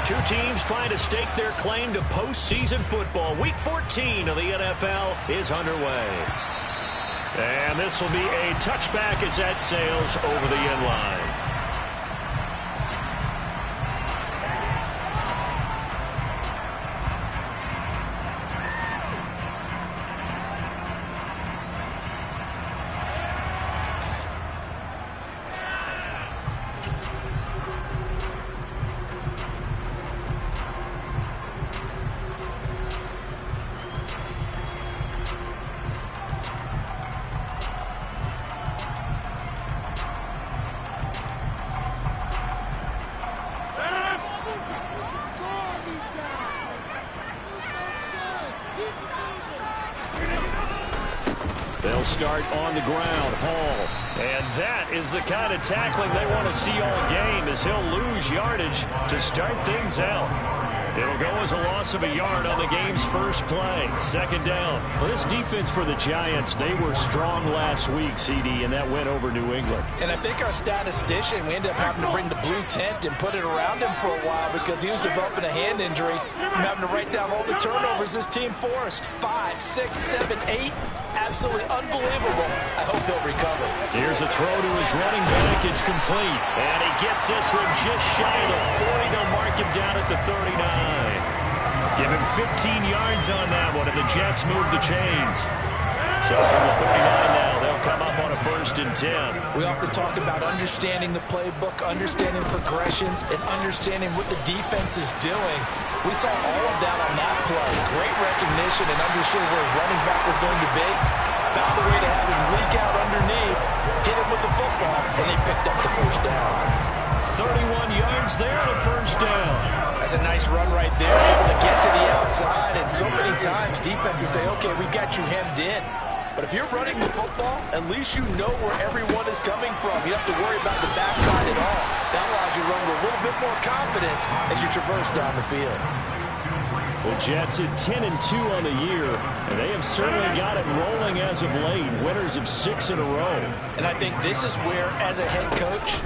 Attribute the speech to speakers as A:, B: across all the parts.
A: Two teams trying to stake their claim to postseason football. Week 14 of the NFL is underway. And this will be a touchback as that sails over the end line. They'll start on the ground. Hall. And that is the kind of tackling they want to see all game, as he'll lose yardage to start things out. It'll go as a loss of a yard on the game's first play. Second down. Well, this defense for the Giants, they were strong last week, CD, and that went over New England.
B: And I think our statistician, we ended up having to bring the blue tent and put it around him for a while because he was developing a hand injury from having to write down all the turnovers this team forced. 5, 6, 7, 8. Absolutely unbelievable. I hope he'll recover.
A: Here's a throw to his running back. It's complete. And he gets this one just shy of the 40. They'll mark him down at the 39. Give him 15 yards on that one, and the Jets move the chains. So from the 39 now, they'll come up on a 1st and 10.
B: We often talk about understanding the playbook, understanding progressions, and understanding what the defense is doing. We saw all of that on that play. Great recognition and understood where his running back was going to be. Found a way to have him leak out underneath, hit him with the football, and they picked up the 1st down.
A: 31 yards there, the 1st down.
B: That's a nice run right there, able to get to the outside. And so many times defenses say, okay, we got you hemmed in. But if you're running the football, at least you know where everyone is coming from. You don't have to worry about the backside at all. That allows you to run with a little bit more confidence as you traverse down the field.
A: The Jets at 10-2 on the year, and they have certainly got it rolling as of late. Winners of 6 in a row.
B: And I think this is where, as a head coach,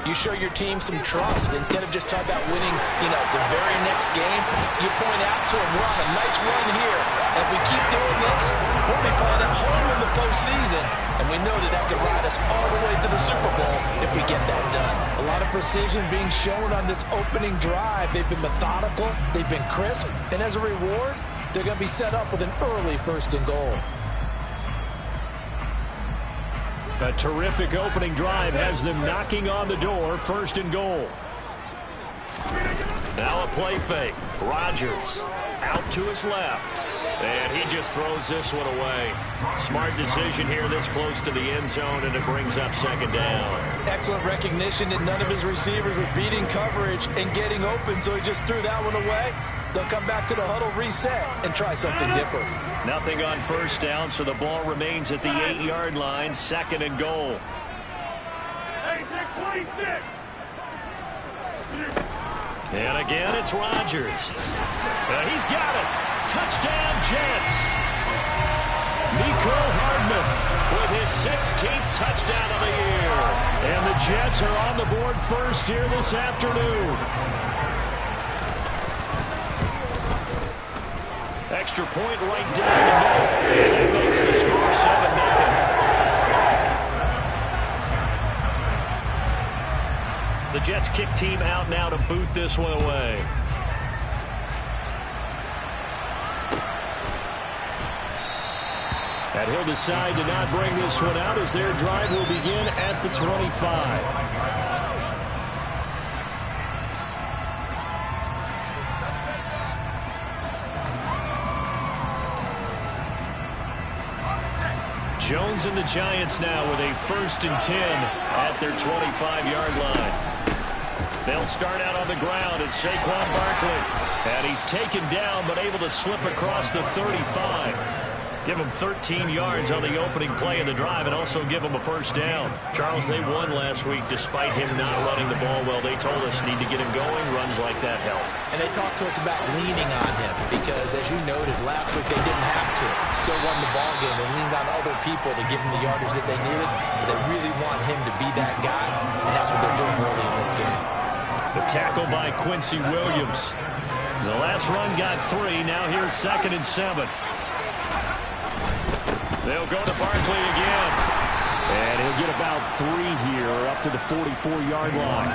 B: you show your team some trust. Instead of just talking about winning, the very next game, you point out to them, we're on a nice run here. And if we keep doing this, we'll be playing at home in the postseason. And we know that could ride us all the way to the Super Bowl if we get that done. A lot of precision being shown on this opening drive. They've been methodical, they've been crisp, and as a reward, they're going to be set up with an early 1st and goal.
A: A terrific opening drive has them knocking on the door. 1st and goal. Now a play fake. Rodgers out to his left. And he just throws this one away. Smart decision here this close to the end zone, and it brings up 2nd down.
B: Excellent recognition that none of his receivers were beating coverage and getting open, so he just threw that one away. They'll come back to the huddle, reset, and try something different.
A: Nothing on 1st down, so the ball remains at the 8-yard line. 2nd and goal. And again, it's Rodgers. He's got it. Touchdown, Jets. Nico Hardman with his 16th touchdown of the year. And the Jets are on the board first here this afternoon. Extra point right down the middle. And that makes the score 7-0. The Jets kick team out now to boot this one away. And he'll decide to not bring this one out as their drive will begin at the 25. Jones and the Giants now with a 1st and 10 at their 25-yard line. They'll start out on the ground. It's Saquon Barkley. And he's taken down but able to slip across the 35. Give him 13 yards on the opening play of the drive and also give him a 1st down. Charles, they won last week despite him not running the ball well. They told us need to get him going. Runs like that help.
B: And they talked to us about leaning on him because, as you noted, last week they didn't have to. Still won the ball game. They leaned on other people to give him the yardage that they needed. But they really want him to be that guy, and that's what they're doing early in this game.
A: The tackle by Quincy Williams. The last run got 3. Now here's 2nd and 7. They'll go to Barkley again. And he'll get about 3 here up to the 44-yard line.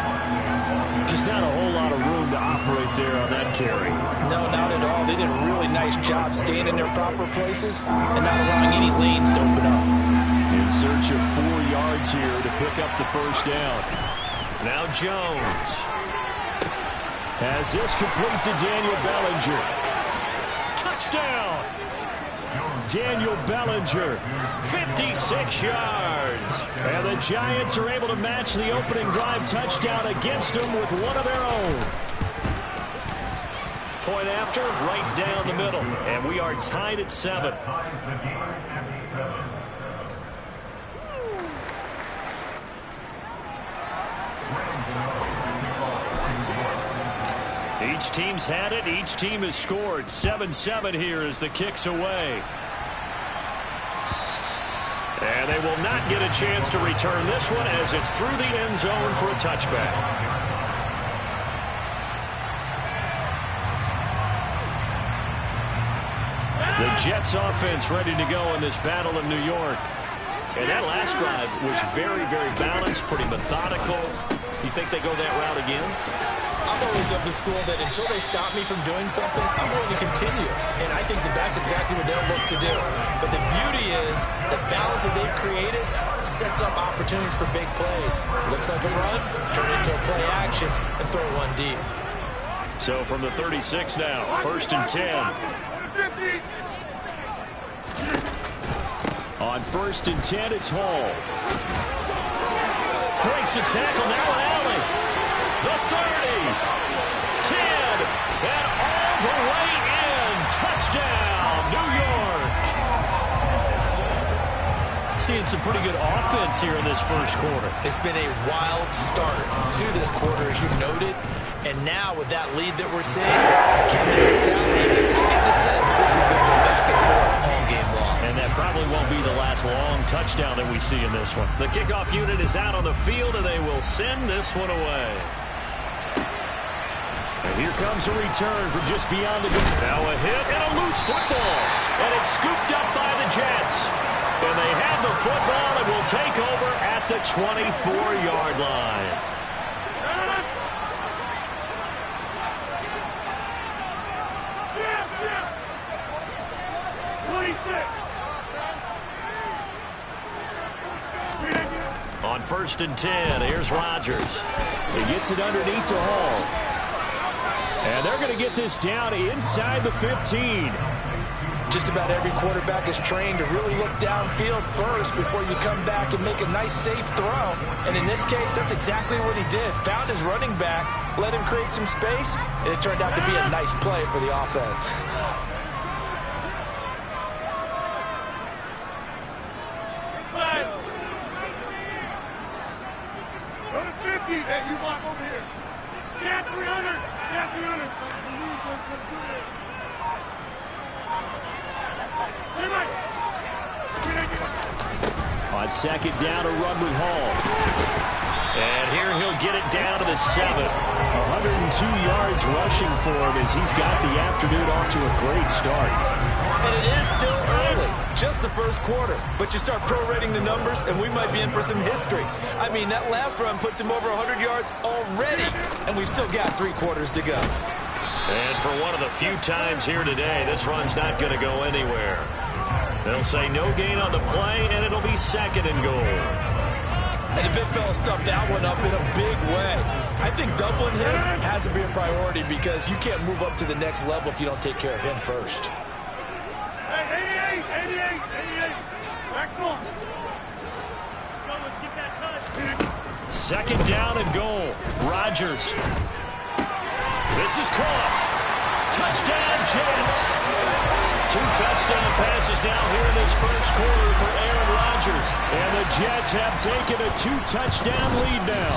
A: Just not a whole lot of room to operate there on that carry.
B: No, not at all. They did a really nice job staying in their proper places and not allowing any lanes to open up.
A: In search of 4 yards here to pick up the first down. Now Jones has this complete to Daniel Bellinger. Touchdown! Daniel Bellinger, 56 yards. And the Giants are able to match the opening drive touchdown against them with one of their own. Point after, right down the middle. And we are tied at 7. Each team's had it. Each team has scored. 7-7 here as the kick's away. And they will not get a chance to return this one as it's through the end zone for a touchback. The Jets offense ready to go in this battle of New York. And that last drive was very, very balanced, pretty methodical. You think they go that route again?
B: I'm always of the school that until they stop me from doing something, I'm going to continue. And I think that that's exactly what they'll look to do. But the beauty is the balance that they've created sets up opportunities for big plays. Looks like a run, turn it into a play action, and throw one deep.
A: So from the 36 now, 1st and 10. On 1st and 10, it's Hall. Breaks the tackle, now an alley. The 30, 10, and all the way in. Touchdown, New York. Seeing some pretty good offense here in this first quarter.
B: It's been a wild start to this quarter, as you noted. And now with that lead that we're seeing, can they retaliate? In the sense, this one's going to go back and forth all game long.
A: And that probably won't be the last long touchdown that we see in this one. The kickoff unit is out on the field, and they will send this one away. And here comes a return from just beyond the goal. Now a hit and a loose football. And it's scooped up by the Jets. And they have the football and will take over at the 24-yard line. On 1st and 10, here's Rodgers. He gets it underneath to Hall. And they're going to get this down inside the 15.
B: Just about every quarterback is trained to really look downfield first before you come back and make a nice, safe throw. And in this case, that's exactly what he did. Found his running back, let him create some space, and it turned out to be a nice play for the offense.
A: On 2nd down, a run with Hall. And here he'll get it down to the 7. 102 yards rushing for him as he's got the afternoon off to a great start.
B: And it is still early, just the first quarter. But you start prorating the numbers, and we might be in for some history. I mean, that last run puts him over 100 yards already, and we've still got 3 quarters to go.
A: And for one of the few times here today, this run's not going to go anywhere. They'll say no gain on the play, and it'll be 2nd and goal.
B: And the big fella stuffed that one up in a big way. I think doubling him has to be a priority because you can't move up to the next level if you don't take care of him first.
C: Hey, 88. Back on. Let's go, let's get that touch.
A: 2nd down and goal. Rodgers. This is caught. Touchdown, Jets. 2 touchdown passes now here in this first quarter for Aaron Rodgers. And the Jets have taken a 2-touchdown lead now.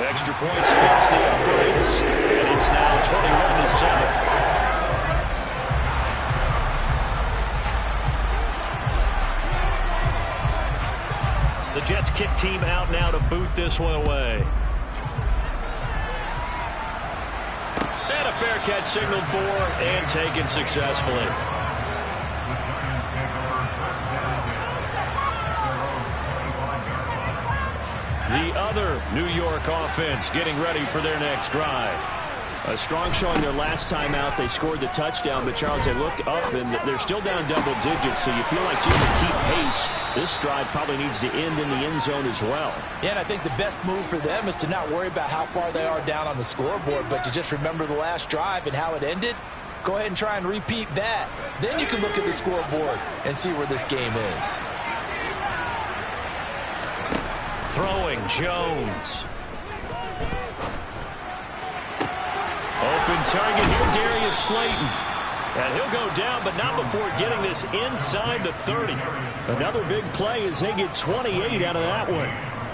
A: Extra point splits the uprights, and it's now 21-7. The Jets kick team out now to boot this one away. fair catch signaled for and taken successfully. The other New York offense getting ready for their next drive. A strong showing their last time out. They scored the touchdown, but Charles, they look up and they're still down double digits, so you feel like just to keep pace, this drive probably needs to end in the end zone as well.
B: Yeah, and I think the best move for them is to not worry about how far they are down on the scoreboard, but to just remember the last drive and how it ended. Go ahead and try and repeat that. Then you can look at the scoreboard and see where this game is.
A: Throwing, Jones. Open target here, Darius Slayton. And he'll go down, but not before getting this inside the 30. Another big play as they get 28 out of that one.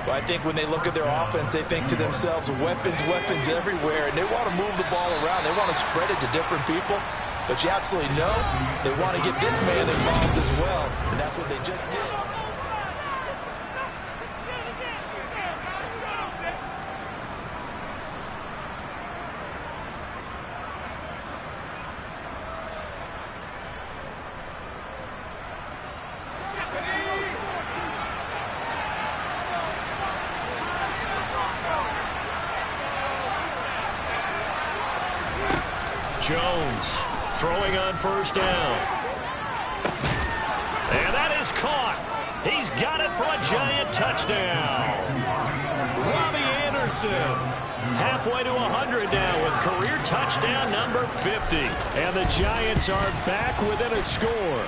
B: Well, I think when they look at their offense, they think to themselves, weapons, weapons everywhere, and they want to move the ball around. They want to spread it to different people. But you absolutely know they want to get this man involved as well, and that's what they just did.
A: Jones throwing on first down. And that is caught. He's got it for a giant touchdown. Robbie Anderson halfway to 100 now with career touchdown number 50. And the Giants are back within a score.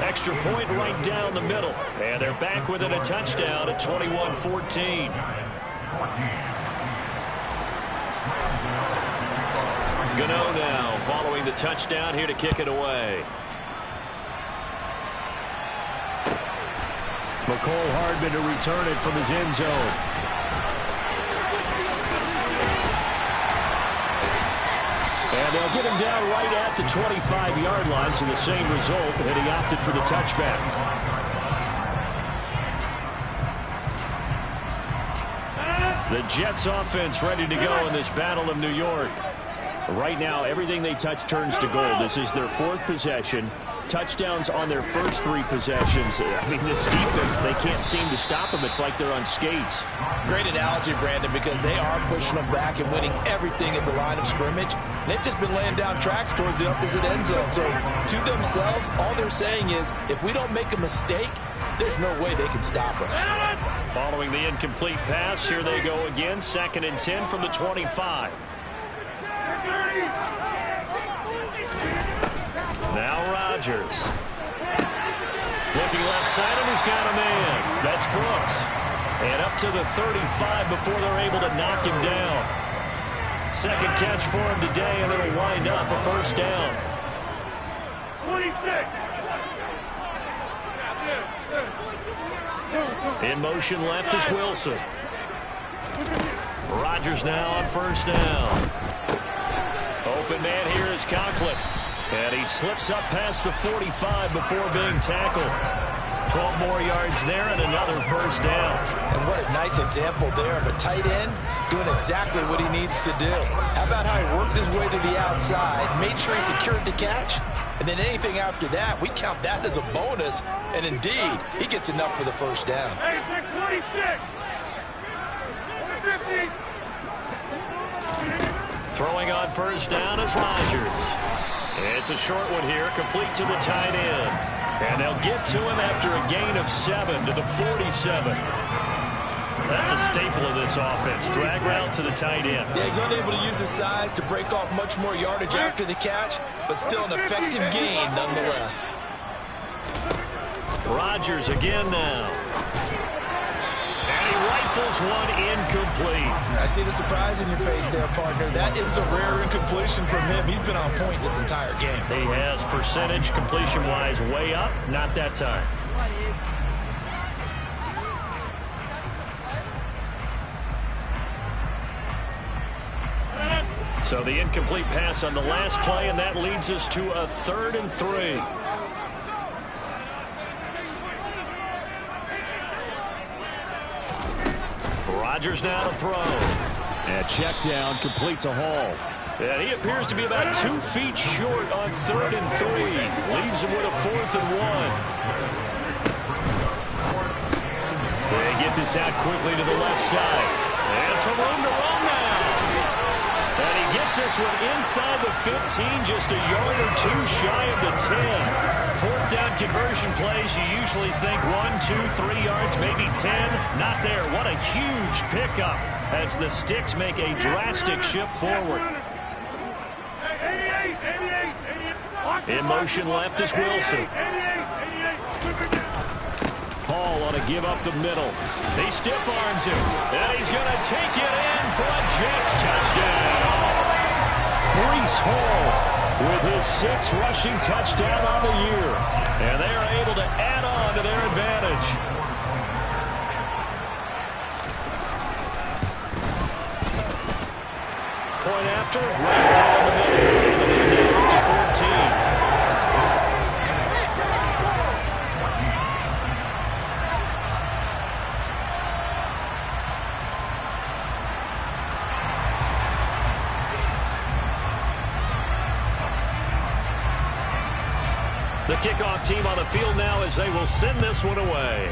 A: Extra point right down the middle. And they're back within a touchdown at 21-14. Gano now following the touchdown here to kick it away. McCole Hardman to return it from his end zone. And they'll get him down right at the 25-yard line, so the same result, and he opted for the touchback. The Jets offense ready to go in this Battle of New York. Right now, everything they touch turns to gold. This is their fourth possession. Touchdowns on their first three possessions. I mean, this defense, they can't seem to stop them. It's like they're on skates.
B: Great analogy, Brandon, because they are pushing them back and winning everything at the line of scrimmage. They've just been laying down tracks towards the opposite end zone. So, to themselves, all they're saying is, if we don't make a mistake, there's no way they can stop us.
A: Following the incomplete pass, here they go again. 2nd and 10 from the 25. Now Rodgers. Looking left side, and he's got a man. That's Brooks. And up to the 35 before they're able to knock him down. Second catch for him today, and it'll wind up a first down.
C: 26.
A: In motion left is Wilson. Rodgers now on first down. Open man here is Conklin. And he slips up past the 45 before being tackled. 12 more yards there and another first down.
B: And what a nice example there of a tight end doing exactly what he needs to do. How about how he worked his way to the outside, made sure he secured the catch, and then anything after that, we count that as a bonus. And indeed, he gets enough for the first down.
C: Hey, 26. 50.
A: Throwing on first down is Rodgers. It's a short one here, complete to the tight end. And they'll get to him after a gain of 7 to the 47. That's a staple of this offense. Drag route to the tight end.
B: Yeah, he's unable to use his size to break off much more yardage after the catch, but still an effective gain nonetheless.
A: Rodgers again now. And he rifles one incomplete.
B: I see the surprise in your face there, partner. That is a rare incompletion from him. He's been on point this entire game.
A: He has percentage completion-wise way up. Not that time. So the incomplete pass on the last play, and that leads us to a 3rd and 3. Rodgers now to throw. And check down, complete to Hall. And he appears to be about 2 feet short on 3rd and 3. Leaves him with a 4th and 1. They get this out quickly to the left side. And some room to run now. And he gets this one inside the 15, just a yard or 2 shy of the 10. 4th down conversion plays, you usually think 1, 2, 3 yards, maybe 10. Not there. What a huge pickup as the Sticks make a drastic shift forward. In motion left is Wilson. Paul on to give up the middle. He stiff arms him. And he's going to take it in for a Jets touchdown. Breece Hall with his 6th rushing touchdown on the year. And they are able to add on to their advantage. Point after, right down the middle. To 14. The kickoff team on the field now as they will send this one away.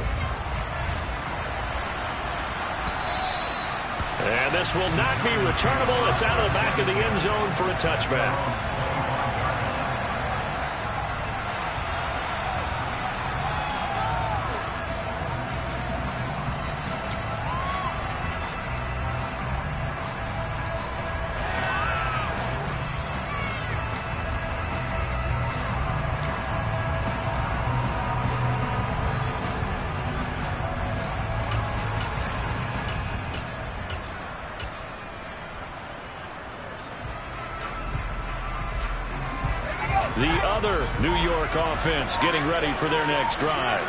A: And this will not be returnable. It's out of the back of the end zone for a touchback. The other New York offense getting ready for their next drive.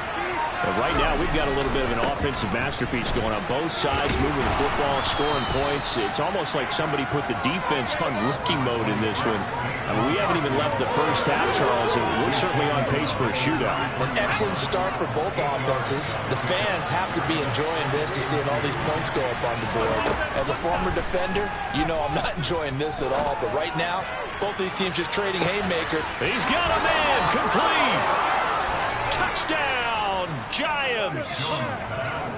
A: But right now, we've got a little bit of an offensive masterpiece going on both sides, moving the football, scoring points. It's almost like somebody put the defense on rookie mode in this one. I mean, we haven't even left the first half, Charles, and we're certainly on pace for a shootout.
B: An excellent start for both offenses. The fans have to be enjoying this to see all these points go up on the board. As a former defender, you know I'm not enjoying this at all. But right now, both these teams just trading haymaker.
A: He's got a man complete. Touchdown, Giants.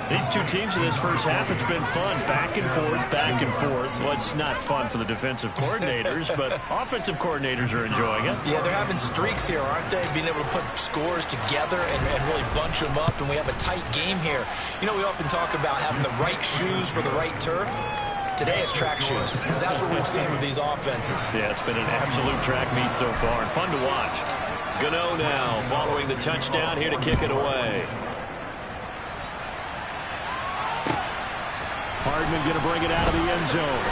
A: These two teams in this first half, it's been fun. Back and forth, back and forth. Well, it's not fun for the defensive coordinators, but offensive coordinators are enjoying it.
B: Yeah, they're having streaks here, aren't they? Being able to put scores together and really bunch them up, and we have a tight game here. You know, we often talk about having the right shoes for the right turf. Today it's track shoes, because that's what we've seen with these offenses.
A: Yeah, it's been an absolute track meet so far, and fun to watch. Gano now following the touchdown, here to kick it away. Hardman going to bring it out of the end zone.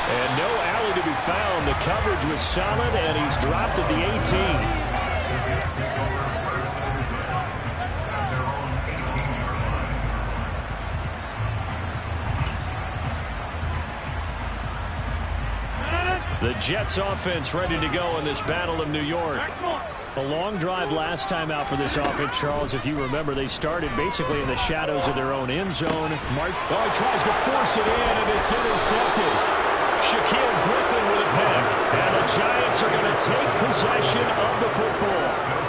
A: And no alley to be found. The coverage was solid, and he's dropped at the 18. The Jets offense ready to go in this Battle of New York. A long drive last time out for this offense, Charles. If you remember, they started basically in the shadows of their own end zone. He tries to force it in, and it's intercepted. Shaquille Griffin with a pick. And the Giants are going to take possession of the football.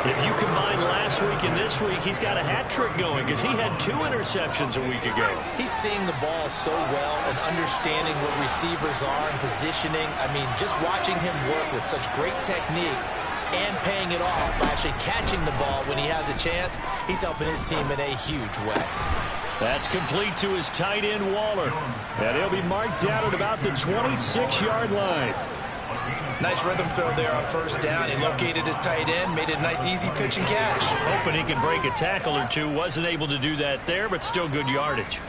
A: If you combine last week and this week, he's got a hat trick going because he had 2 interceptions a week ago.
B: He's seeing the ball so well and understanding what receivers are and positioning. I mean, just watching him work with such great technique and paying it off by actually catching the ball when he has a chance, he's helping his team in a huge way.
A: That's complete to his tight end, Waller. And he'll be marked down at about the 26-yard line.
B: Nice rhythm throw there on first down. He located his tight end, made it a nice easy pitch and catch.
A: Hoping he could break a tackle or two. Wasn't able to do that there, but still good yardage.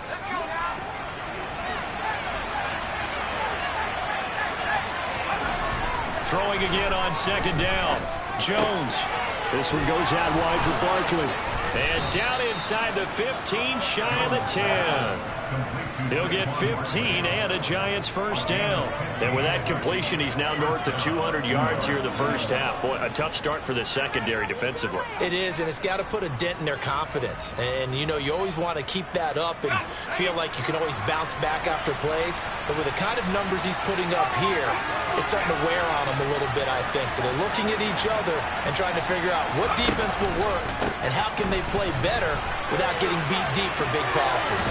A: Throwing again on second down. Jones. This one goes out wide for Barkley. And down in inside the 15, shy of the 10. He'll get 15 and a Giants first down. And with that completion, he's now north of 200 yards here in the first half. Boy, a tough start for the secondary defensively.
B: It is, and it's got to put a dent in their confidence. And, you know, you always want to keep that up and feel like you can always bounce back after plays. But with the kind of numbers he's putting up here, it's starting to wear on them a little bit, I think. So they're looking at each other and trying to figure out what defense will work and how can they play better without getting beat deep for big passes.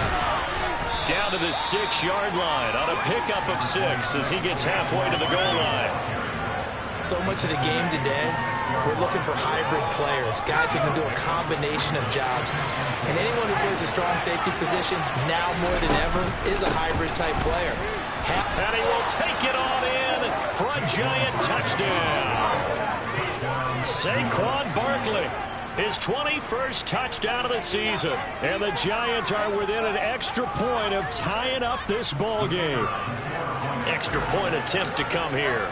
A: Down to the 6-yard line on a pickup of 6 as he gets halfway to the goal line.
B: So much of the game today, we're looking for hybrid players, guys who can do a combination of jobs. And anyone who plays a strong safety position, now more than ever, is a hybrid-type player.
A: And he will take it on in for a Giant touchdown. Saquon Barkley, his 21st touchdown of the season. And the Giants are within an extra point of tying up this ball game. Extra point attempt to come here.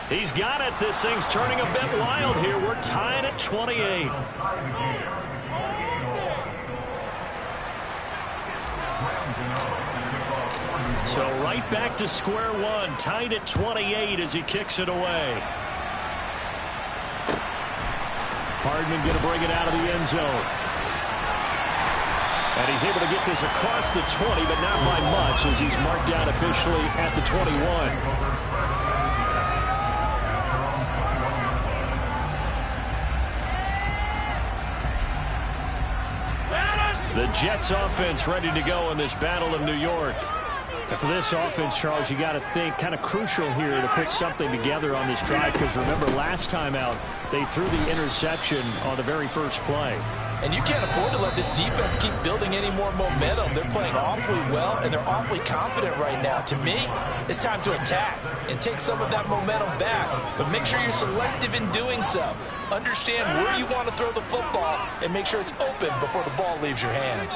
A: He's got it. This thing's turning a bit wild here. We're tied at 28. So right back to square one, tied at 28 as he kicks it away. Hardman going to bring it out of the end zone. And he's able to get this across the 20, but not by much as he's marked down officially at the 21. The Jets offense ready to go in this Battle of New York. And for this offense, Charles, you got to think kind of crucial here to put something together on this drive, because remember last time out they threw the interception on the very first play.
B: And you can't afford to let this defense keep building any more momentum. They're playing awfully well, and they're awfully confident right now. To me, it's time to attack and take some of that momentum back. But make sure you're selective in doing so. Understand where you want to throw the football and make sure it's open before the ball leaves your hands.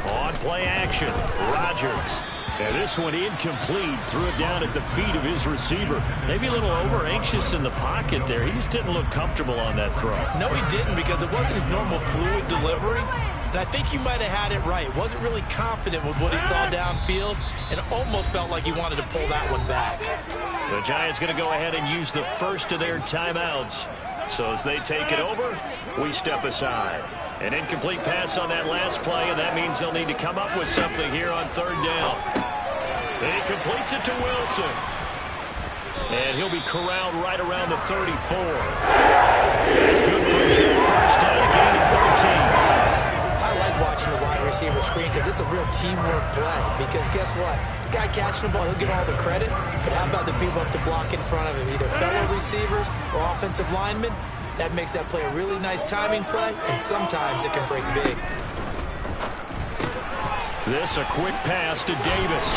A: On play action, Rodgers. And this one incomplete. Threw it down at the feet of his receiver. Maybe a little over-anxious in the pocket there. He just didn't look comfortable on that throw.
B: No, he didn't, because it wasn't his normal fluid delivery. And I think you might have had it right. Wasn't really confident with what he saw downfield and almost felt like he wanted to pull that one back.
A: The Giants going to go ahead and use the first of their timeouts. So as they take it over, we step aside. An incomplete pass on that last play, and that means they'll need to come up with something here on third down. And he completes it to Wilson. And he'll be corralled right around the 34. That's good for a Jet first down, a gain of 13.
B: I like watching the wide receiver screen because it's a real teamwork play. Because guess what? The guy catching the ball, he'll get all the credit. But how about the people up to block in front of him? Either fellow receivers or offensive linemen. That makes that play a really nice timing play, and sometimes it can break big.
A: This a quick pass to Davis.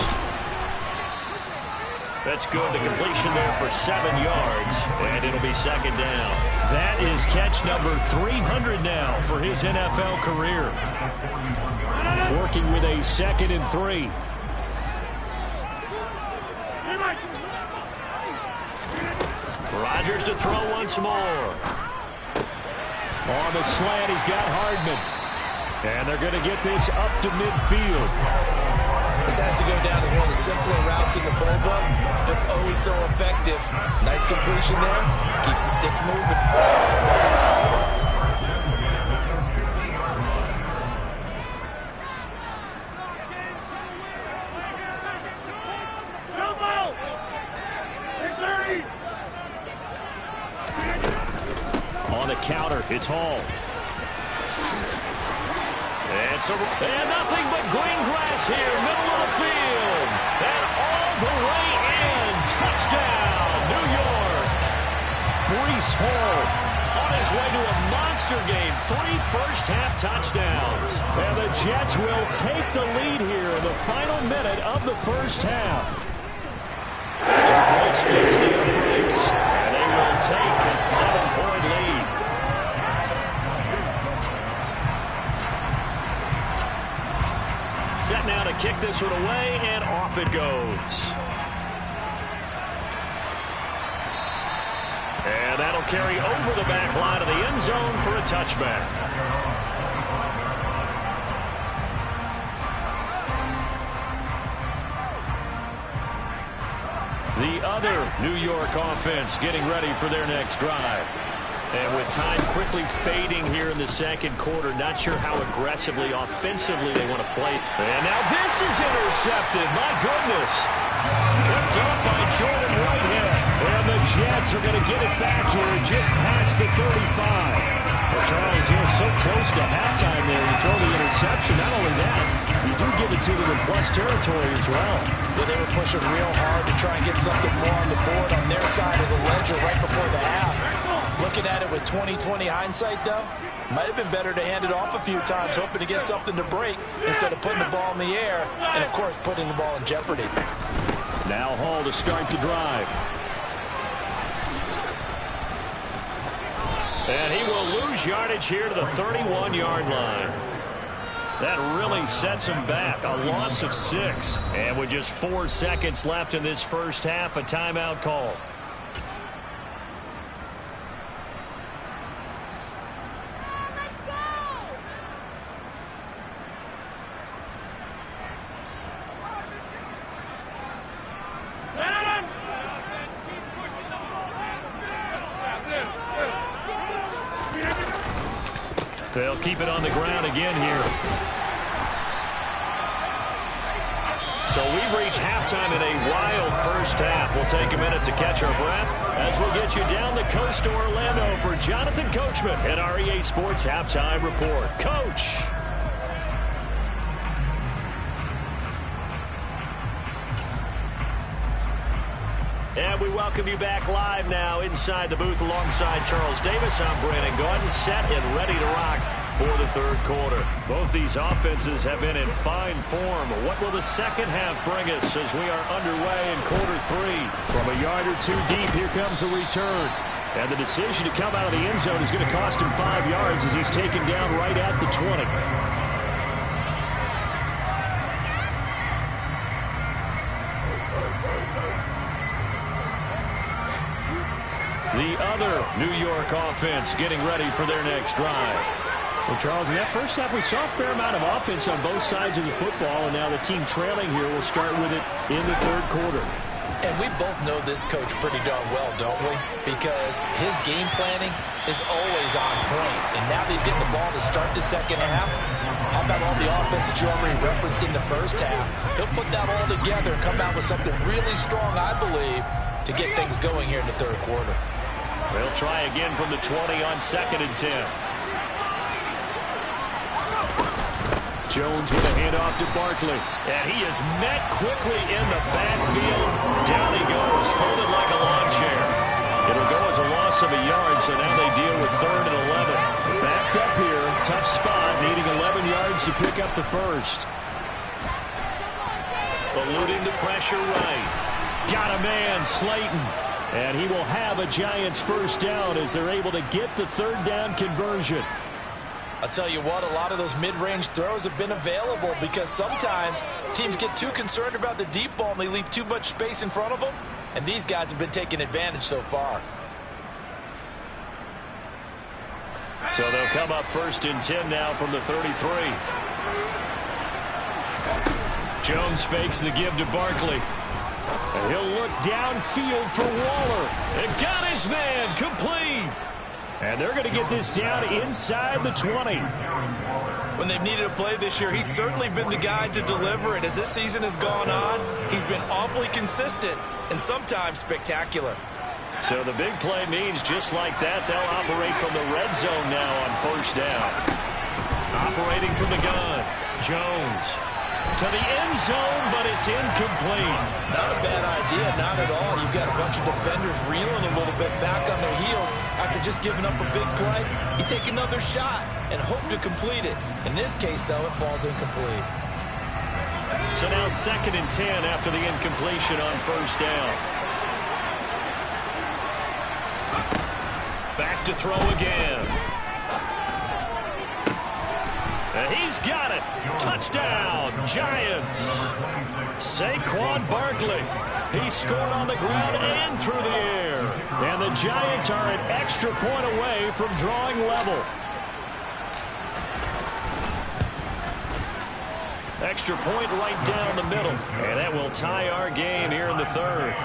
A: That's good. The completion there for 7 yards, and it'll be second down. That is catch number 300 now for his NFL career. Working with a 2nd and 3. Rodgers to throw once more. On the slant, he's got Hardman. And they're going to get this up to midfield.
B: This has to go down as one of the simpler routes in the playbook, but oh so effective. Nice completion there. Keeps the sticks moving.
A: On the counter, it's Hall. And nothing but green grass here, middle of the field. And all the way in. Touchdown, New York. Breece Hall on his way to a monster game. 3 first-half touchdowns. And the Jets will take the lead here in the final minute of the first half. Extra point splits the uprights. And they will take a 7-point lead. Set now to kick this one away, and off it goes. And that'll He'll carry over the back line of the end zone for a touchback. The other New York offense getting ready for their next drive. And with time quickly fading here in the second quarter, not sure how aggressively, offensively they want to play. And now this is intercepted. My goodness. Picked up by Jordan Whitehead. And the Jets are going to get it back here just past the 35. Well, Charles, you're so close to halftime there. You throw the interception. Not only that, you do give it to them in plus territory as well.
B: Yeah, they were pushing real hard to try and get something more on the board on their side of the ledger right before the half. Looking at it with 20/20 hindsight, though, might have been better to hand it off a few times, hoping to get something to break instead of putting the ball in the air and, of course, putting the ball in jeopardy.
A: Now Hall to start the drive. And he will lose yardage here to the 31-yard line. That really sets him back. A loss of 6. And with just 4 seconds left in this first half, a timeout call. They'll keep it on the ground again here. So we've reached halftime in a wild first half. We'll take a minute to catch our breath as we'll get you down the coast to Orlando for Jonathan Coachman at our EA Sports Halftime Report. Coach. And we welcome you back live now inside the booth alongside Charles Davis. I'm Brandon Gordon, set and ready to rock for the third quarter. Both these offenses have been in fine form. What will the second half bring us as we are underway in quarter 3? From a yard or two deep, here comes the return. And the decision to come out of the end zone is going to cost him 5 yards as he's taken down right at the 20. The other New York offense getting ready for their next drive. Well, Charles, in that first half, we saw a fair amount of offense on both sides of the football, and now the team trailing here will start with it in the third quarter.
B: And we both know this coach pretty darn well, don't we? Because his game planning is always on point. And now that he's getting the ball to start the second half, how about all the offense that you already referenced in the first half? He'll put that all together and come out with something really strong, I believe, to get things going here in the third quarter.
A: They'll try again from the 20 on 2nd and 10. Jones with a handoff to Barkley. And he is met quickly in the backfield. Down he goes, folded like a lawn chair. It'll go as a loss of a yard, so now they deal with 3rd and 11. Backed up here, tough spot, needing 11 yards to pick up the first. Eluding the pressure right. Got a man, Slayton. And he will have a Giants first down as they're able to get the 3rd down conversion.
B: I'll tell you what, a lot of those mid-range throws have been available because sometimes teams get too concerned about the deep ball and they leave too much space in front of them. And these guys have been taking advantage so far.
A: So they'll come up 1st and 10 now from the 33. Jones fakes the give to Barkley. And he'll look downfield for Waller. And got his man complete. And they're going to get this down inside the 20.
B: When they've needed a play this year, he's certainly been the guy to deliver it. As this season has gone on, he's been awfully consistent and sometimes spectacular.
A: So the big play means just like that, they'll operate from the red zone now on 1st down. Operating from the gun, Jones. To the end zone, but it's incomplete.
B: It's not a bad idea, not at all. You've got a bunch of defenders reeling a little bit back on their heels after just giving up a big play. You take another shot and hope to complete it. In this case, though, it falls incomplete.
A: So now 2nd and 10 after the incompletion on 1st down. Back to throw again. And he's got it. Touchdown, Giants. Saquon Barkley. He scored on the ground and through the air. And the Giants are an extra point away from drawing level. Extra point right down the middle. And that will tie our game here in the third.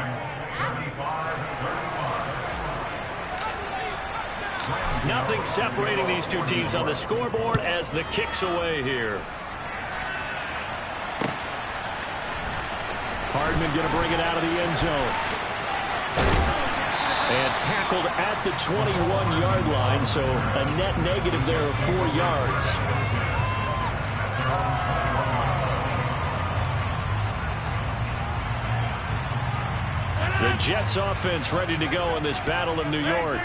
A: Nothing separating these two teams on the scoreboard as the kick's away here. Hardman going to bring it out of the end zone. And tackled at the 21-yard line, so a net negative there of 4 yards. The Jets offense ready to go in this battle of New York.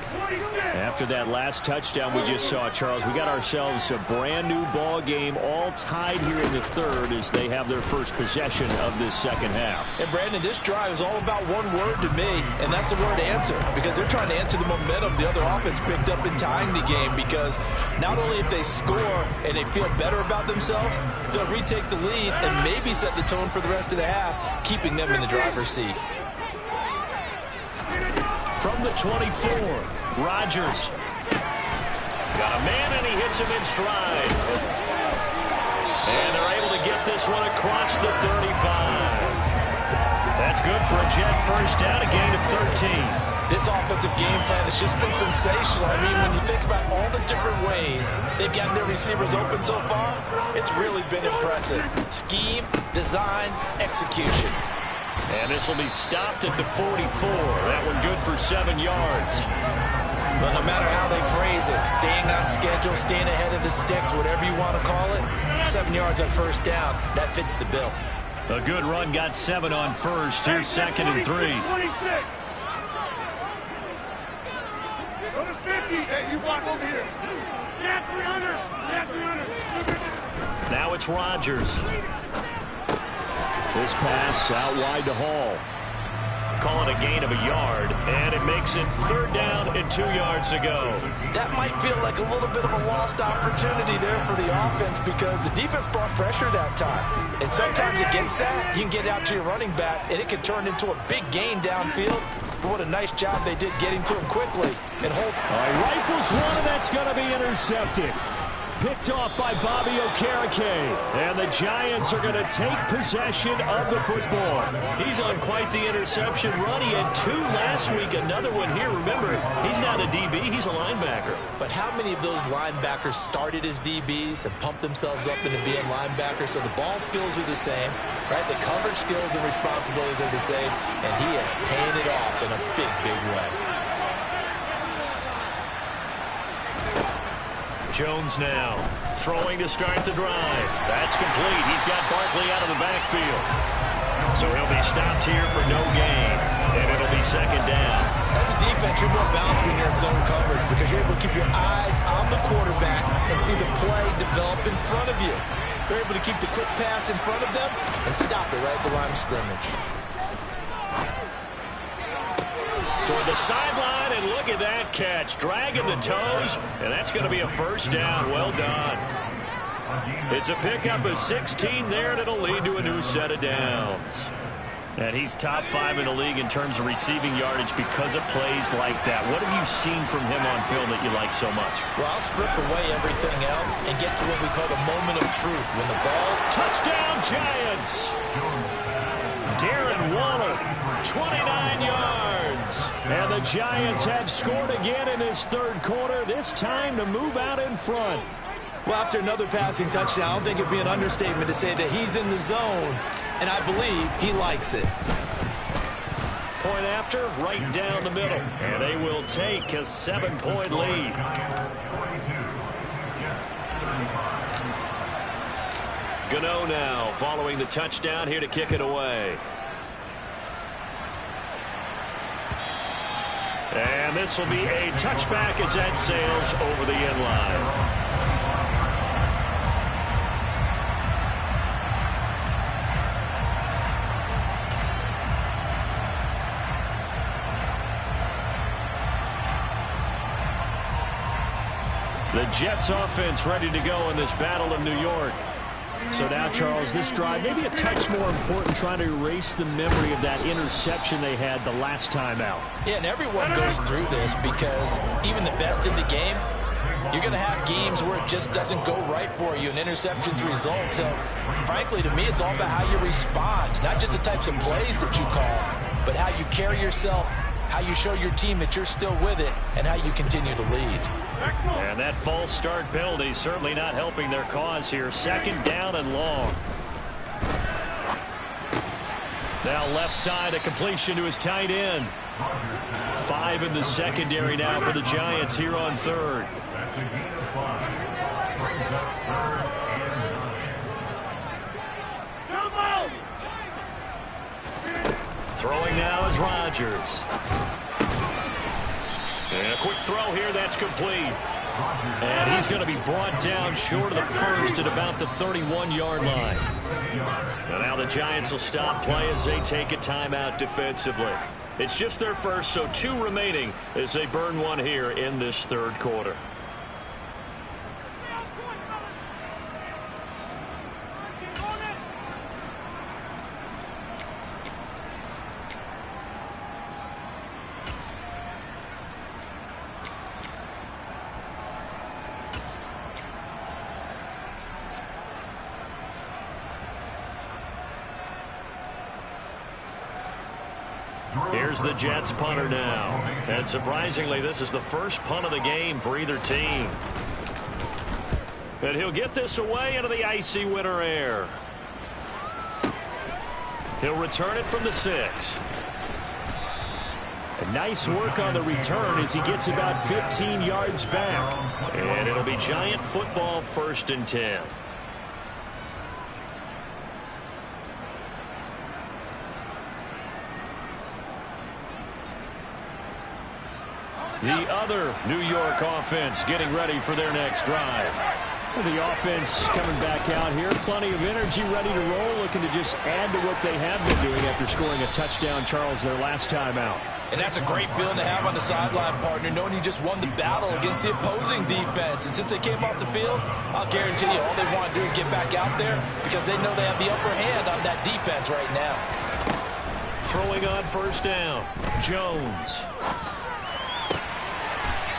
A: After that last touchdown we just saw, Charles, we got ourselves a brand new ball game, all tied here in the third as they have their first possession of this second half.
B: And Brandon, this drive is all about one word to me, and that's the word answer, because they're trying to answer the momentum the other offense picked up in tying the game, because not only if they score and they feel better about themselves, they'll retake the lead and maybe set the tone for the rest of the half, keeping them in the driver's seat.
A: From the 24, Rodgers. Got a man, and he hits him in stride. And they're able to get this one across the 35. That's good for a Jet first down, a gain of 13.
B: This offensive game plan has just been sensational. I mean, when you think about all the different ways they've gotten their receivers open so far, it's really been impressive. Scheme, design, execution.
A: And this will be stopped at the 44. That one good for 7 yards.
B: Well, no matter how they phrase it, staying on schedule, staying ahead of the sticks, whatever you want to call it, 7 yards on first down, that fits the bill.
A: A good run, got 7 on first. Here's 2nd and 3.
C: 26. Go to 50. Hey, you block over here. Yeah, 300. Yeah, 300.
A: Now it's Rodgers. This pass out wide to Hall. Call it a gain of a yard, and it makes it 3rd down and 2 yards to go.
B: That might feel like a little bit of a lost opportunity there for the offense because the defense brought pressure that time. And sometimes against that, you can get out to your running back, and it can turn into a big gain downfield. But what a nice job they did getting to him quickly. And Holt
A: rifles one, and that's going to be intercepted. Picked off by Bobby Okereke. And the Giants are going to take possession of the football. He's on quite the interception run. He had 2 last week, another one here. Remember, he's not a DB, he's a linebacker.
B: But how many of those linebackers started as DBs and pumped themselves up into being linebackers? So the ball skills are the same, right? The coverage skills and responsibilities are the same. And he is paying it off in a big, big way.
A: Jones now throwing to start the drive. That's complete. He's got Barkley out of the backfield. So he'll be stopped here for no gain. And it'll be 2nd down.
B: As a defense, you're more balanced when you're in zone coverage because you're able to keep your eyes on the quarterback and see the play develop in front of you. They're able to keep the quick pass in front of them and stop it right at the line of scrimmage.
A: Toward the sideline, and look at that catch. Dragging the toes, and that's going to be a 1st down. Well done. It's a pickup of 16 there, and it'll lead to a new set of downs. And he's top 5 in the league in terms of receiving yardage because of plays like that. What have you seen from him on film that you like so much?
B: Well, I'll strip away everything else and get to what we call the moment of truth. When the ball...
A: Touchdown, Giants! Darren Waller, 29 yards. And the Giants have scored again in this 3rd quarter, this time to move out in front.
B: Well, after another passing touchdown, I don't think it'd be an understatement to say that he's in the zone, and I believe he likes it.
A: Point after, right down the middle. And they will take a 7-point lead. Gano now following the touchdown here to kick it away. And this will be a touchback as that sails over the end line. The Jets offense ready to go in this battle of New York. So now, Charles, this drive maybe a touch more important, trying to erase the memory of that interception they had the last time out.
B: Yeah, and everyone goes through this because even the best in the game, you're going to have games where it just doesn't go right for you, and interceptions result. So, frankly, to me, it's all about how you respond, not just the types of plays that you call, but how you carry yourself, how you show your team that you're still with it, and how you continue to lead.
A: And that false start penalty certainly not helping their cause here. Second down and long. Now left side, a completion to his tight end. 5 in the secondary now for the Giants here on third. Throwing now is Rodgers. And a quick throw here, that's complete. And he's going to be brought down short of the first at about the 31-yard line. And now the Giants will stop play as they take a timeout defensively. It's just their first, so 2 remaining as they burn one here in this third quarter. Here's the Jets punter now. And surprisingly, this is the first punt of the game for either team. And he'll get this away into the icy winter air. He'll return it from the 6. And nice work on the return as he gets about 15 yards back. And it'll be Giant football, 1st and 10. The other New York offense getting ready for their next drive. The offense coming back out here. Plenty of energy, ready to roll, looking to just add to what they have been doing after scoring a touchdown, Charles, their last time out.
B: And that's a great feeling to have on the sideline, partner, knowing you just won the battle against the opposing defense. And since they came off the field, I'll guarantee you all they want to do is get back out there because they know they have the upper hand on that defense right now.
A: Throwing on 1st down, Jones.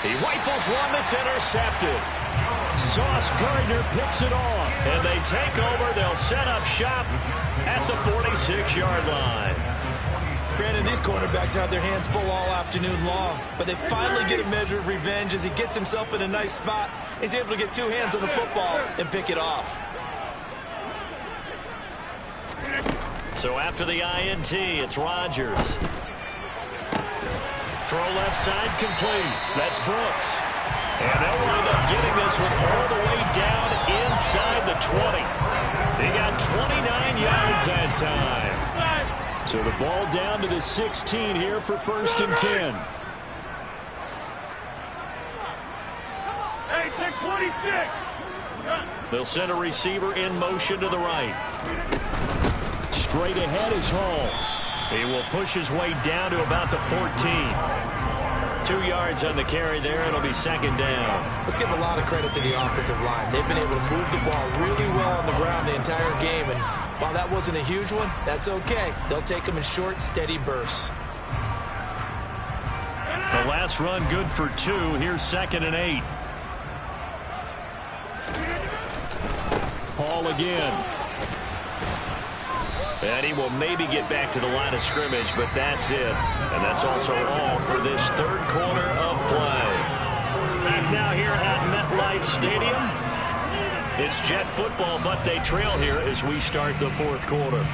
A: He rifles one that's intercepted. Sauce Gardner picks it off. And they take over. They'll set up shop at the 46-yard line.
D: Granted, these cornerbacks had their hands full all afternoon long, but they finally get a measure of revenge as he gets himself in a nice spot. He's able to get 2 hands on the football and pick it off.
A: So after the INT, it's Rodgers. Throw left side complete. That's Brooks. And they'll wind up getting this one all the way down inside the 20. They got 29 yards that time. So the ball down to the 16 here for 1st and 10.
C: Hey, take 26.
A: They'll send a receiver in motion to the right. Straight ahead is Hall. He will push his way down to about the 14. 2 yards on the carry there. It'll be 2nd down.
D: Let's give a lot of credit to the offensive line. They've been able to move the ball really well on the ground the entire game. And while that wasn't a huge one, that's okay. They'll take them in short, steady bursts.
A: The last run good for 2. Here's 2nd and 8. Hall again. And he will maybe get back to the line of scrimmage, but that's it. And that's also all for this third quarter of play. Back now here at MetLife Stadium. It's Jet football, but they trail here as we start the 4th quarter.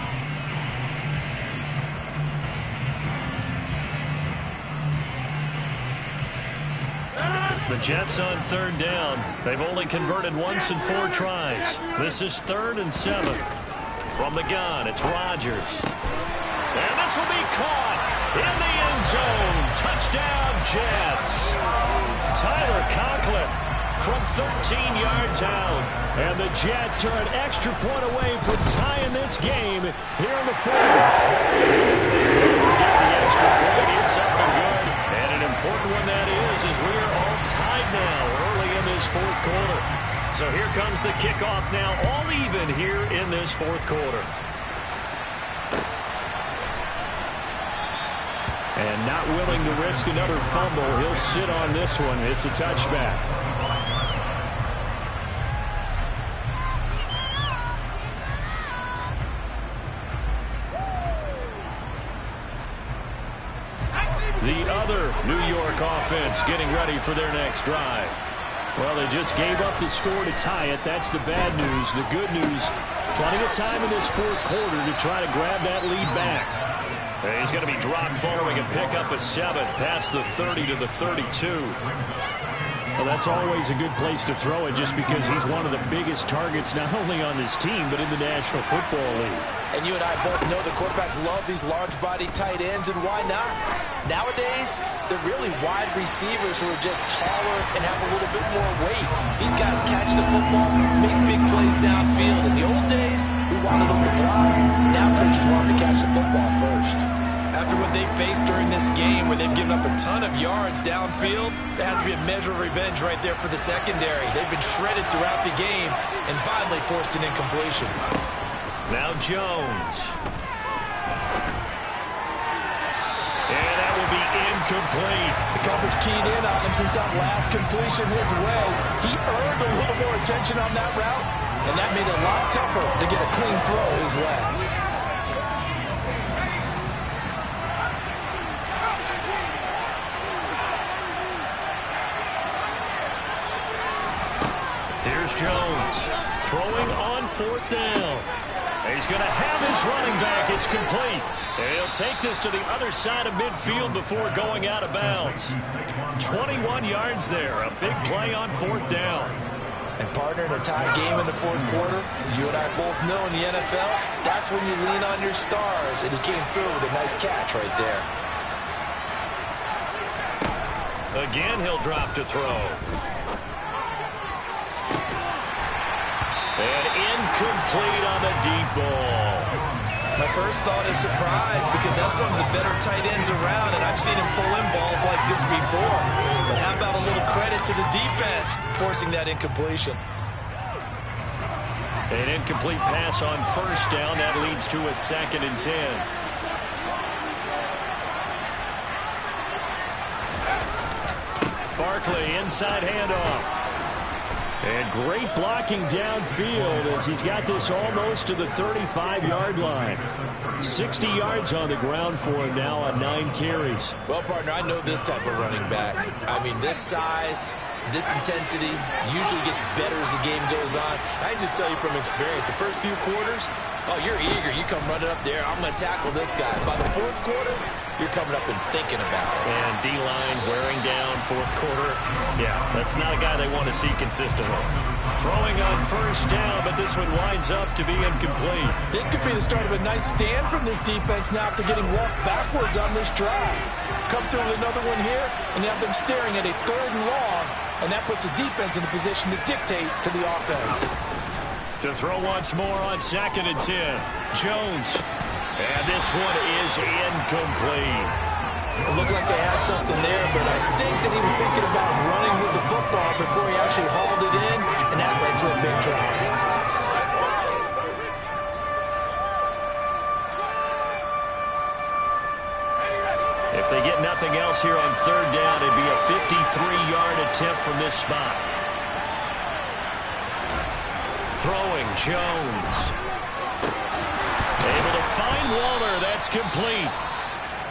A: The Jets on 3rd down. They've only converted once in 4 tries. This is 3rd and 7. From the gun, it's Rodgers. And this will be caught in the end zone. Touchdown, Jets. Tyler Conklin from 13 yards out. And the Jets are an extra point away from tying this game here in the 4th. Don't forget the extra point. It's something good. And an important one that is we are all tied now early in this 4th quarter. So here comes the kickoff now, all even here in this fourth quarter. And not willing to risk another fumble. He'll sit on this one. It's a touchback. The other New York offense getting ready for their next drive. Well, they just gave up the score to tie it. That's the bad news. The good news, plenty of time in this fourth quarter to try to grab that lead back. He's going to be dropped following a pickup of 7 past the 30 to the 32. Well, that's always a good place to throw it just because he's one of the biggest targets not only on this team but in the National Football League.
B: And you and I both know the quarterbacks love these large-body tight ends, and why not? Nowadays, they're really wide receivers who are just taller and have a little bit more weight. These guys catch the football, make big plays downfield. In the old days, we wanted them to block. Now coaches want them to catch the football first.
D: After what they faced during this game where they've given up a ton of yards downfield, there has to be a measure of revenge right there for the secondary. They've been shredded throughout the game and finally forced an incompletion.
A: Now Jones. And that will be incomplete.
E: The coverage keyed in on him since that last completion his way. He earned a little more attention on that route, and that made it a lot tougher to get a clean throw his way.
A: Here's Jones throwing on 4th down. He's going to have his running back. It's complete. He'll take this to the other side of midfield before going out of bounds. 21 yards there. A big play on 4th down.
B: And partner, in a tie game in the fourth quarter, you and I both know in the NFL, that's when you lean on your stars. And he came through with a nice catch right there.
A: Again, he'll drop to throw. And incomplete on the deep ball.
D: My first thought is surprise because that's one of the better tight ends around, and I've seen him pull in balls like this before. But how about a little credit to the defense forcing that incompletion?
A: An incomplete pass on 1st down. That leads to a 2nd and 10. Barkley, inside handoff. And great blocking downfield as he's got this almost to the 35-yard line. 60 yards on the ground for him now on 9 carries.
D: Well, partner, I know this type of running back. I mean, this size, this intensity usually gets better as the game goes on. I can just tell you from experience, the first few quarters, oh, you're eager. You come running up there. I'm going to tackle this guy. By the fourth quarter, you're coming up and thinking about it.
A: And D-line wearing down 4th quarter. Yeah, that's not a guy they want to see consistently. Throwing on 1st down, but this one winds up to be incomplete.
E: This could be the start of a nice stand from this defense now after getting walked backwards on this drive. Come through with another one here, and you have them staring at a 3rd and long, and that puts the defense in a position to dictate to the offense.
A: To throw once more on 2nd and 10. Jones. And this one is incomplete.
B: It looked like they had something there, but I think that he was thinking about running with the football before he actually hauled it in, and that led to a big drop.
A: If they get nothing else here on 3rd down, it'd be a 53-yard attempt from this spot. Throwing Jones. Able to find Waller. That's complete.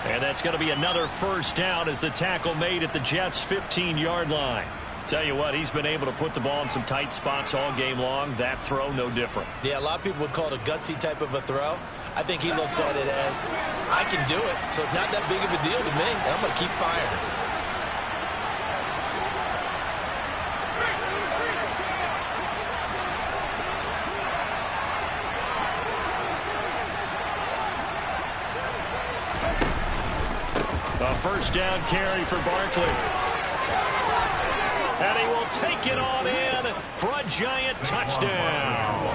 A: And that's going to be another 1st down as the tackle made at the Jets' 15-yard line. Tell you what, he's been able to put the ball in some tight spots all game long. That throw, no different.
D: Yeah, a lot of people would call it a gutsy type of a throw. I think he looks at it as, I can do it, so it's not that big of a deal to me, and I'm going to keep firing.
A: A 1st down carry for Barkley. And he will take it on in for a giant touchdown.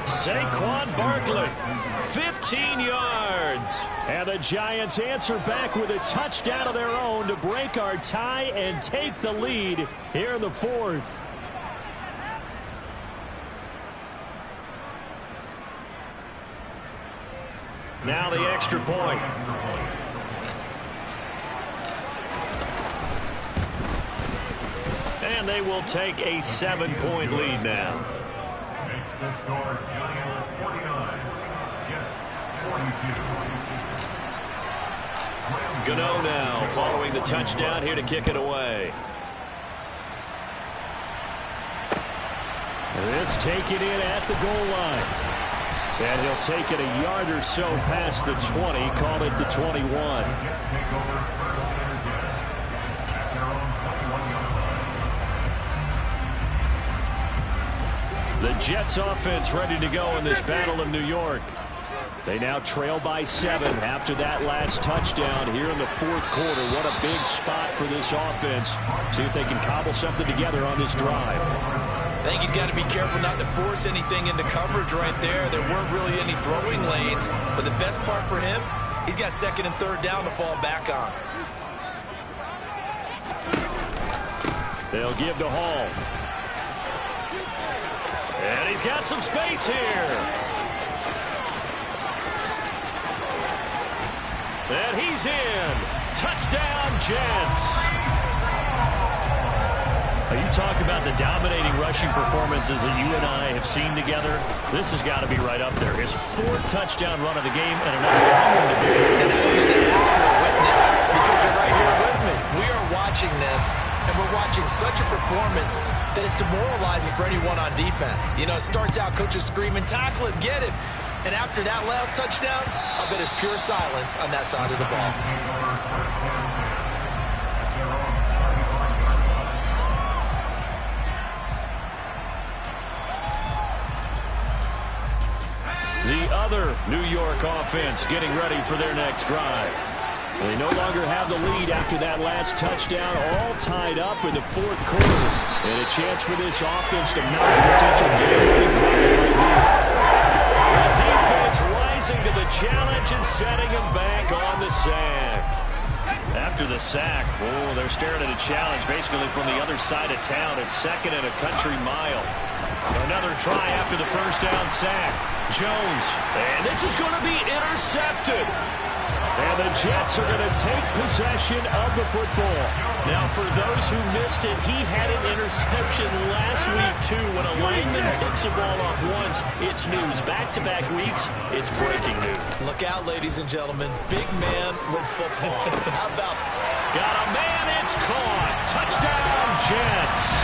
A: Saquon Barkley, 15 yards. And the Giants answer back with a touchdown of their own to break our tie and take the lead here in the 4th. Now the extra point. And they will take a 7-point lead now.
F: Makes the score Giants 49, Jets 42.
A: Gano now following the touchdown here to kick it away. This taken in at the goal line. And he'll take it a yard or so past the 20, call it the 21. The Jets offense ready to go in this battle of New York. They now trail by 7 after that last touchdown here in the fourth quarter. What a big spot for this offense. See if they can cobble something together on this drive.
D: I think he's got to be careful not to force anything into coverage right there. There weren't really any throwing lanes, but the best part for him, he's got 2nd and 3rd down to fall back on.
A: They'll give to Hall. And he's got some space here. And he's in. Touchdown, Jets. You talk about the dominating rushing performances that you and I have seen together. This has got to be right up there. His 4th touchdown run of the game and another long one to do.
D: And I need to ask for a witness because you're right here with me. We are watching this, and we're watching such a performance that it's demoralizing for anyone on defense. You know, it starts out coaches screaming, tackle it, get it. And after that last touchdown, I bet it's pure silence on that side of the ball.
A: The other New York offense getting ready for their next drive. They no longer have the lead after that last touchdown, all tied up in the fourth quarter. And a chance for this offense to mount a potential game-winning drive right here. The defense rising to the challenge and setting him back on the sack. After the sack, oh, they're staring at a challenge basically from the other side of town. It's 2nd and a country mile. Another try after the first down sack. Jones, and this is going to be intercepted. And the Jets are going to take possession of the football. Now, for those who missed it, he had an interception last week, too. When a lineman picks a ball off once, it's news. Back-to-back weeks, it's breaking news.
D: Look out, ladies and gentlemen. Big man with football. How about
A: got a man, it's caught. Touchdown, Jets.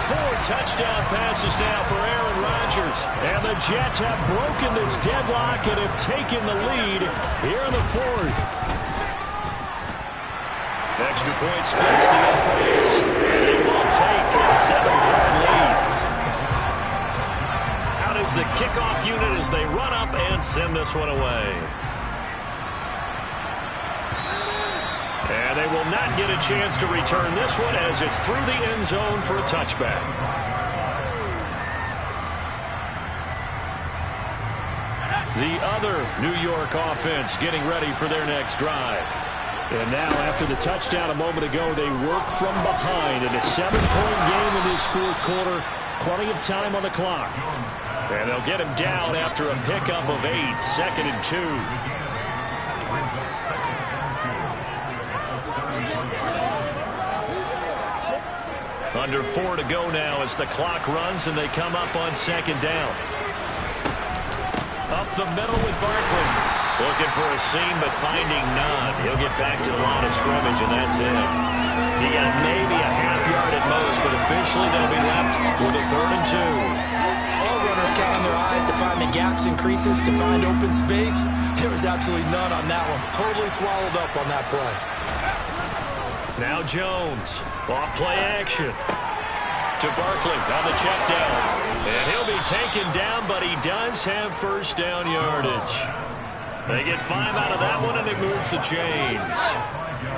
A: 4 touchdown passes now for Aaron Rodgers. And the Jets have broken this deadlock and have taken the lead here in the fourth. Extra point splits the opponents. They will take a 7-point lead. Out is the kickoff unit as they run up and send this one away. And they will not get a chance to return this one as it's through the end zone for a touchback. The other New York offense getting ready for their next drive. And now after the touchdown a moment ago, they work from behind in a 7-point game in this fourth quarter. Plenty of time on the clock. And they'll get him down after a pickup of 8, 2nd and 2. Under 4 to go now as the clock runs and they come up on 2nd down. Up the middle with Barkley. Looking for a seam but finding none. He'll get back to the line of scrimmage and that's it. He got maybe a half yard at most, but officially they'll be left with a 3rd and 2.
D: all runners counting their eyes to find the gaps and creases, to find open space? There was absolutely none on that one. Totally swallowed up on that play.
A: Now Jones, off play action to Barkley on the check down. And he'll be taken down, but he does have first down yardage. They get 5 out of that one, and it moves the chains.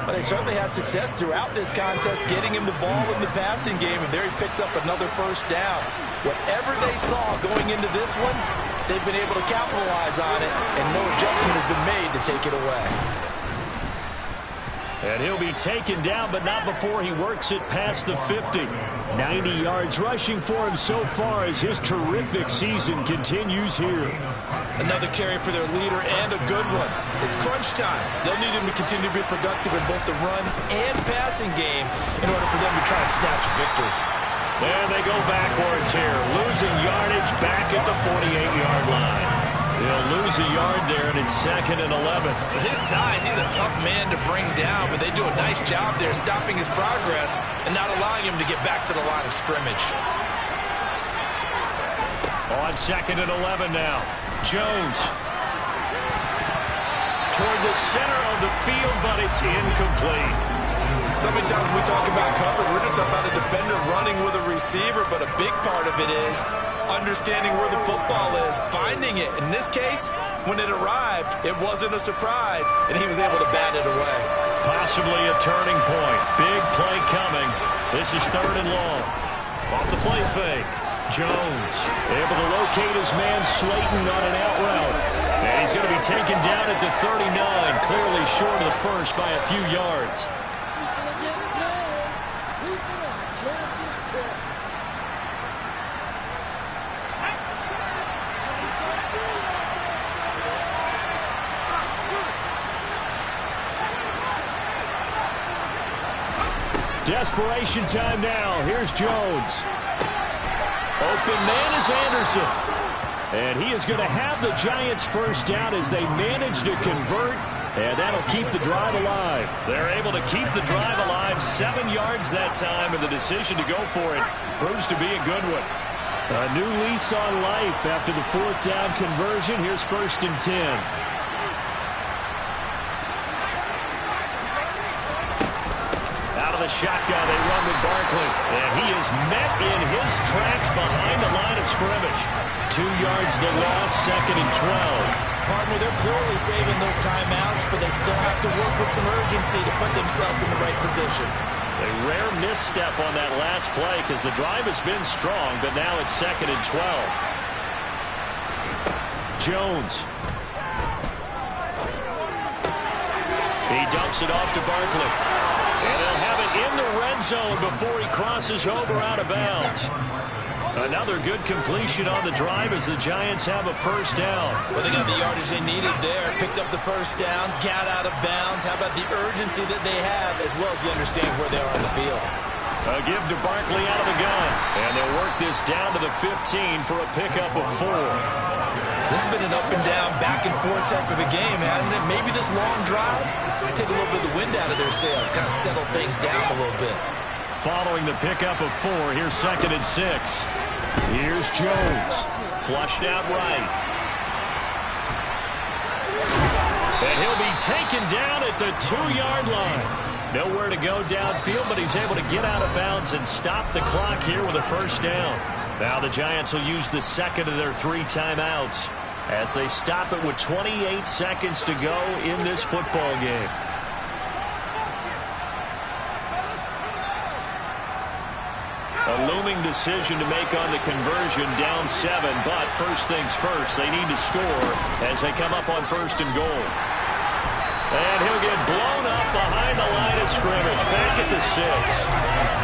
B: Well, they certainly had success throughout this contest, getting him the ball in the passing game, and there he picks up another first down. Whatever they saw going into this one, they've been able to capitalize on it, and no adjustment has been made to take it away.
A: And he'll be taken down, but not before he works it past the 50. 90 yards rushing for him so far as his terrific season continues here.
D: Another carry for their leader and a good one. It's crunch time. They'll need him to continue to be productive in both the run and passing game in order for them to try and snatch a victory.
A: And they go backwards here, losing yardage back at the 48-yard line. They'll lose a yard there, and it's 2nd and 11.
D: With his size, he's a tough man to bring down, but they do a nice job there stopping his progress and not allowing him to get back to the line of scrimmage.
A: On 2nd and 11 now. Jones. Toward the center of the field, but it's incomplete.
D: So many times when we talk about coverage, we're just about a defender running with a receiver, but a big part of it is understanding where the football is, finding it. In this case, when it arrived, it wasn't a surprise, and he was able to bat it away.
A: Possibly a turning point. Big play coming. This is 3rd and long. Off the play fake. Jones able to locate his man Slayton on an out route. And he's going to be taken down at the 39, clearly short of the first by a few yards. Desperation time now. Here's Jones. Open man is Anderson. And he is going to have the Giants first down as they manage to convert. And that'll keep the drive alive. They're able to keep the drive alive. 7 yards that time, and the decision to go for it proves to be a good one. A new lease on life after the 4th down conversion. Here's 1st and 10. Shotgun, they run with Barkley, and he is met in his tracks behind the line of scrimmage. 2 yards the loss, 2nd and 12.
D: Partner, they're clearly saving those timeouts, but they still have to work with some urgency to put themselves in the right position.
A: A rare misstep on that last play because the drive has been strong, but now it's 2nd and 12. Jones. He dumps it off to Barkley. And they'll have it in the red zone before he crosses over out of bounds. Another good completion on the drive as the Giants have a first down.
D: Well, they got the yardage they needed there. Picked up the first down, got out of bounds. How about the urgency that they have as well as the understanding where they are on the field?
A: A give to Barkley out of the gun. And they'll work this down to the 15 for a pickup of 4.
D: This has been an up and down, back and forth type of a game, hasn't it? Maybe this long drive take a little bit of the wind out of their sails, kind of settle things down a little bit.
A: Following the pickup of 4, here's 2nd and 6. Here's Jones. Flushed out right. And he'll be taken down at the 2-yard line. Nowhere to go downfield, but he's able to get out of bounds and stop the clock here with a first down. Now the Giants will use the 2nd of their 3 timeouts as they stop it with 28 seconds to go in this football game. A looming decision to make on the conversion, down 7, but first things first, they need to score as they come up on 1st and goal. And he'll get blown up behind the line of scrimmage, back at the 6.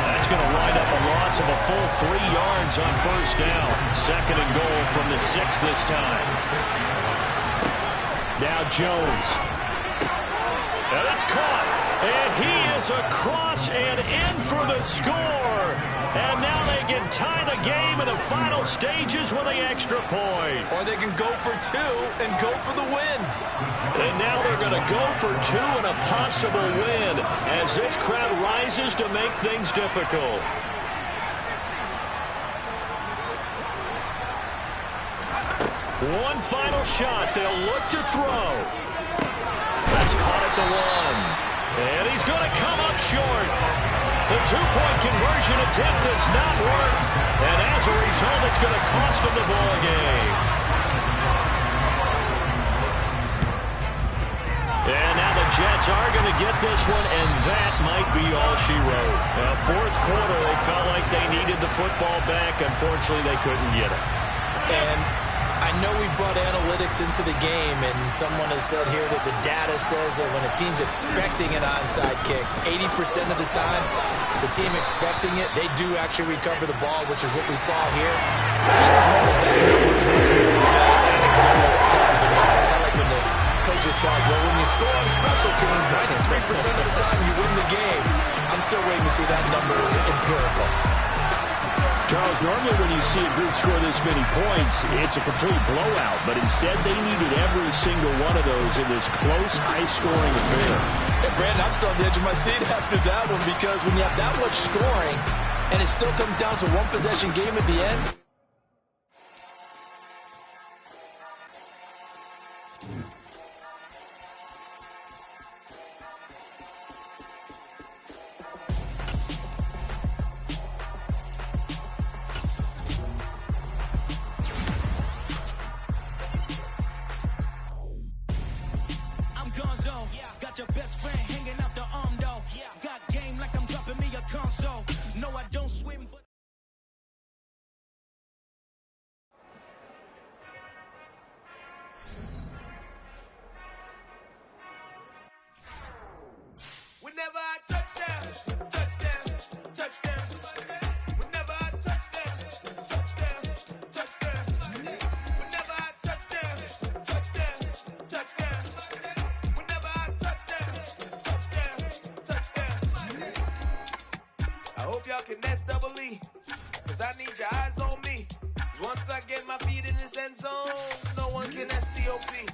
A: That's going to wind up a loss of a full 3 yards on first down. 2nd and goal from the 6 this time. Now Jones. And it's caught. And he is across and in for the score. And now they can tie the game in the final stages with the extra point.
D: Or they can go for 2 and go for the win.
A: And now they're going to go for 2 and a possible win as this crowd rises to make things difficult. One final shot. They'll look to throw. That's caught at the 1. And he's going to come up short. The 2-point conversion attempt does not work. And as a result, it's going to cost him the ball game. And now the Jets are going to get this one, and that might be all she wrote. Now, 4th quarter, they felt like they needed the football back. Unfortunately, they couldn't get it.
D: And I know we brought analytics into the game, and someone has said here that the data says that when a team's expecting an onside kick, 80% of the time, the team expecting it, they do actually recover the ball, which is what we saw here. That is one of the bad numbers, much more anecdotal type of banana. Kind of like when the coaches tell us, well, when you score on special teams, 93% of the time you win the game. I'm still waiting to see that number is empirical.
A: Charles, normally when you see a group score this many points, it's a complete blowout. But instead, they needed every single one of those in this close, high-scoring affair.
E: Hey, Brandon, I'm still on the edge of my seat after that one because when you have that much scoring and it still comes down to one possession game at the end.
G: Got your best friend hanging out the arm though. Got game like I'm dropping me a console. No, I don't swim, but whenever I touchdown, touchdown, touchdown. Whenever I touchdown, touchdown, touchdown. Whenever I touchdown, touchdown, touchdown. I hope y'all can S-double-E, cause I need your eyes on me. Once I get my feet in this end zone, no one can STOP.